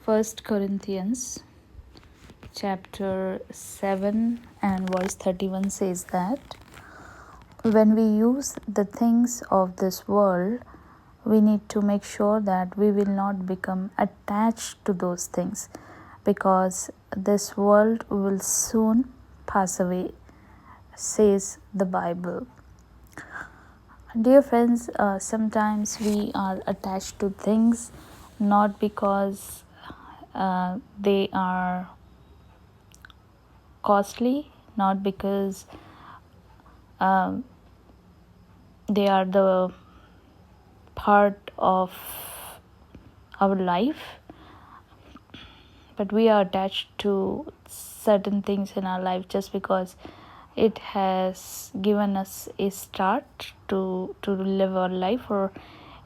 First Corinthians chapter 7 and verse 31 says that when we use the things of this world, we need to make sure that we will not become attached to those things, because this world will soon pass away, says the Bible. Dear friends, sometimes we are attached to things not because they are costly, not because um, they are the part of our life, but we are attached to certain things in our life just because it has given us a start to live our life, or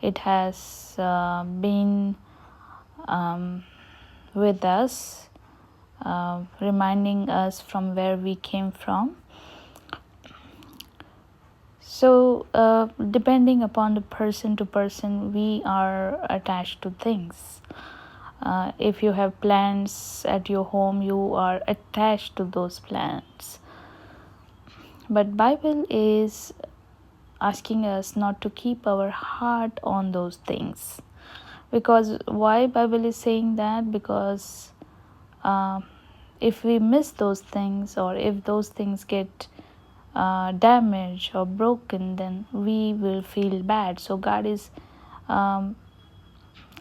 it has been with us, reminding us from where we came from. So depending upon the person to person, we are attached to things. If you have plants at your home, you are attached to those plants. But Bible is asking us not to keep our heart on those things. Because why Bible is saying that? Because if we miss those things, or if those things get damaged or broken, then we will feel bad. So God is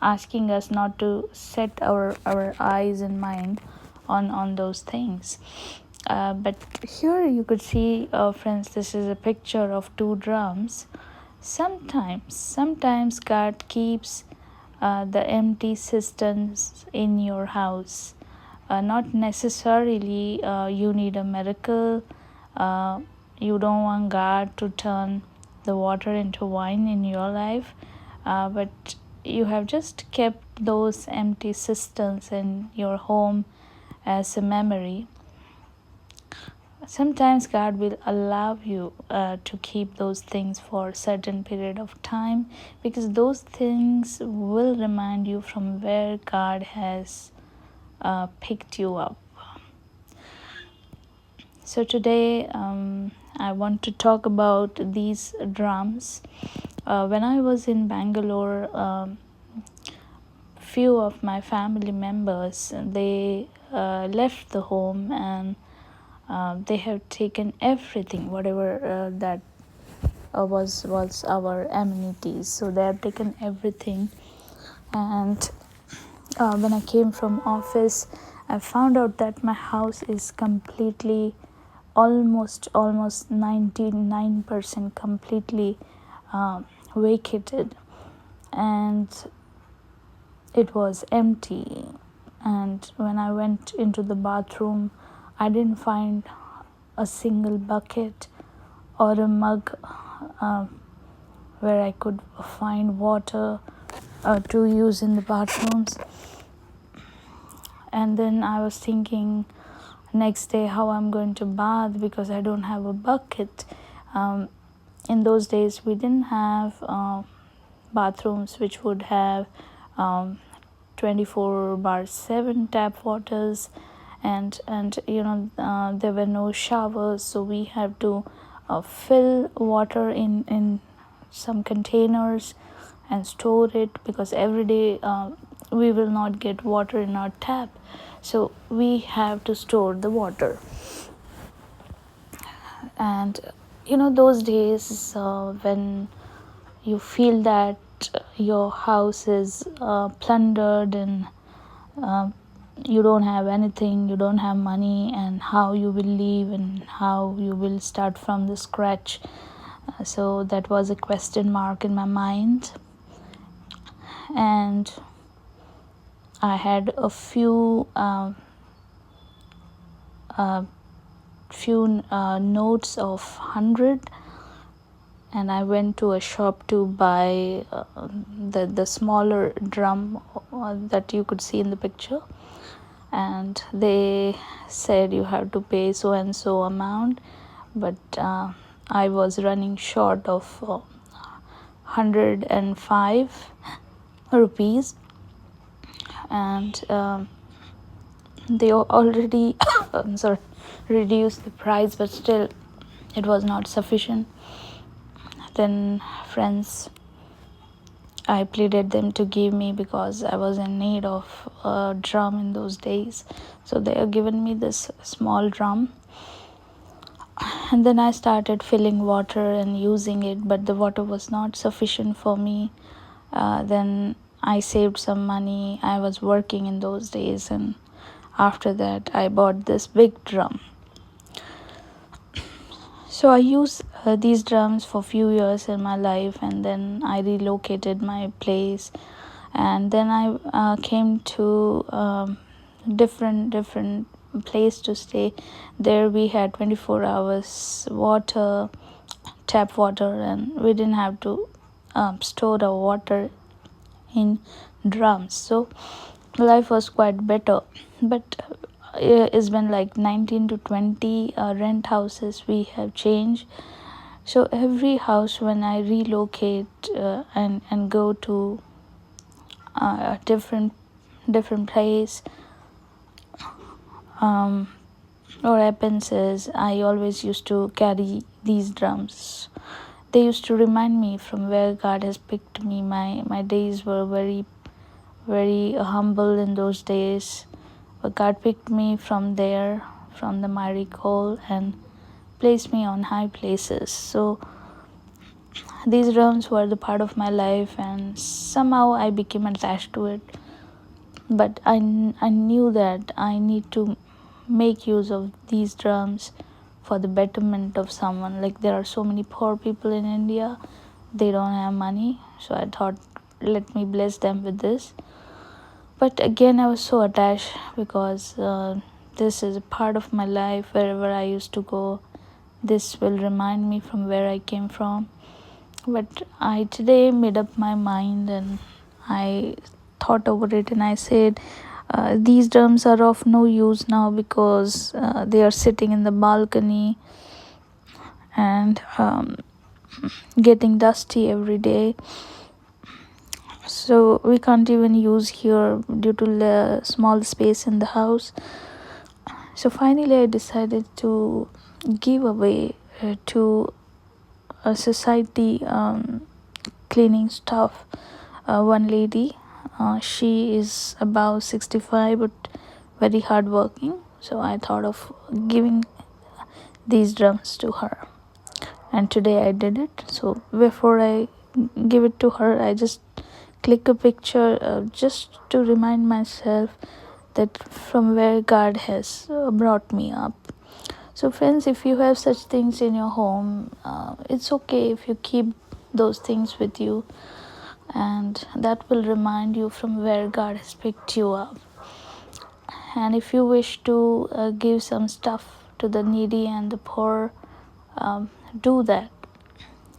asking us not to set our eyes and mind on those things. But here you could see, friends, this is a picture of two drums. Sometimes God keeps the empty cisterns in your house. Not necessarily you need a miracle. You don't want God to turn the water into wine in your life, but you have just kept those empty cisterns in your home as a memory. Sometimes God will allow you to keep those things for a certain period of time, because those things will remind you from where God has picked you up. So today I want to talk about these drums. When I was in Bangalore, few of my family members, they left the home, and they have taken everything, whatever that was our amenities. So they have taken everything, and when I came from office, I found out that my house is completely, almost 99% completely vacated, and it was empty. And when I went into the bathroom, I didn't find a single bucket or a mug where I could find water to use in the bathrooms. And then I was thinking next day how I'm going to bath, because I don't have a bucket. In those days we didn't have bathrooms which would have 24/7 tap waters, and there were no showers, so we have to fill water in some containers and store it, because every day we will not get water in our tap, so we have to store the water. And those days when you feel that your house is plundered, and you don't have anything, you don't have money, and how you will live and how you will start from the scratch. So that was a question mark in my mind. And I had a few notes of 100, and I went to a shop to buy the smaller drum that you could see in the picture, and they said you have to pay so and so amount, but I was running short of 105 rupees. and they already I'm sorry, reduced the price, but still it was not sufficient. Then friends, I pleaded them to give me because I was in need of a drum in those days. So they have given me this small drum, and then I started filling water and using it, but the water was not sufficient for me. Then I saved some money. I was working in those days, and after that I bought this big drum. So I used these drums for few years in my life, and then I relocated my place, and then I came to different place to stay. There we had 24 hours water, tap water, and we didn't have to store the water in drums. So life was quite better. But it's been like 19 to 20 rent houses we have changed. So every house, when I relocate and go to a different place, what happens is I always used to carry these drums. They used to remind me from where God has picked me. My days were very humble in those days, but God picked me from there, from the miry coal, and placed me on high places. So these drums were the part of my life, and somehow I became attached to it. But I knew that I need to make use of these drums for the betterment of someone. Like, there are so many poor people in India, they don't have money, so I thought, let me bless them with this. But again, I was so attached because this is a part of my life. Wherever I used to go, this will remind me from where I came from. But I today made up my mind, and I thought over it, and I said, these drums are of no use now because they are sitting in the balcony and getting dusty every day. So we can't even use here due to the small space in the house. So finally I decided to give away to a society cleaning stuff. One lady, she is about 65 but very hardworking. So I thought of giving these drums to her, and today I did it. So before I give it to her, I just click a picture just to remind myself that from where God has brought me up. So friends, if you have such things in your home, it's okay if you keep those things with you, and that will remind you from where God has picked you up. And if you wish to give some stuff to the needy and the poor, do that.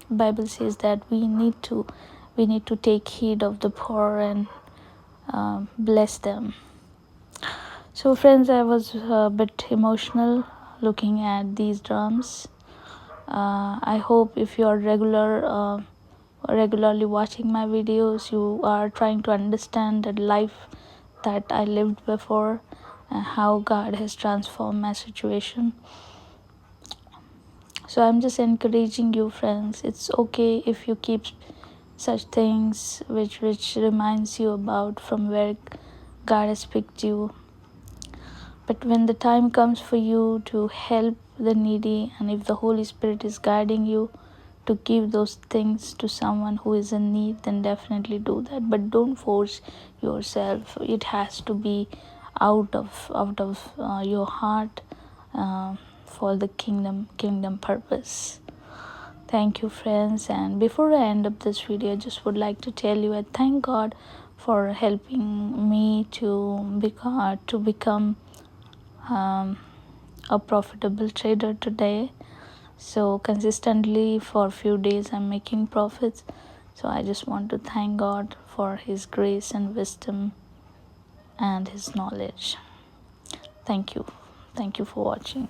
Bible says that we need to take heed of the poor and bless them. So friends, I was a bit emotional looking at these drums. I hope if you are regularly watching my videos, you are trying to understand the life that I lived before and how God has transformed my situation. So I'm just encouraging you, friends. It's okay if you keep such things which reminds you about from where God has picked you. But when the time comes for you to help the needy, and if the Holy Spirit is guiding you to give those things to someone who is in need, then definitely do that. But don't force yourself. It has to be out of your heart for the kingdom purpose. Thank you, friends. And before I end up this video, I just would like to tell you I thank God for helping me to become a profitable trader today. So consistently for a few days I'm making profits. So I just want to thank God for his grace and wisdom and his knowledge. Thank you for watching.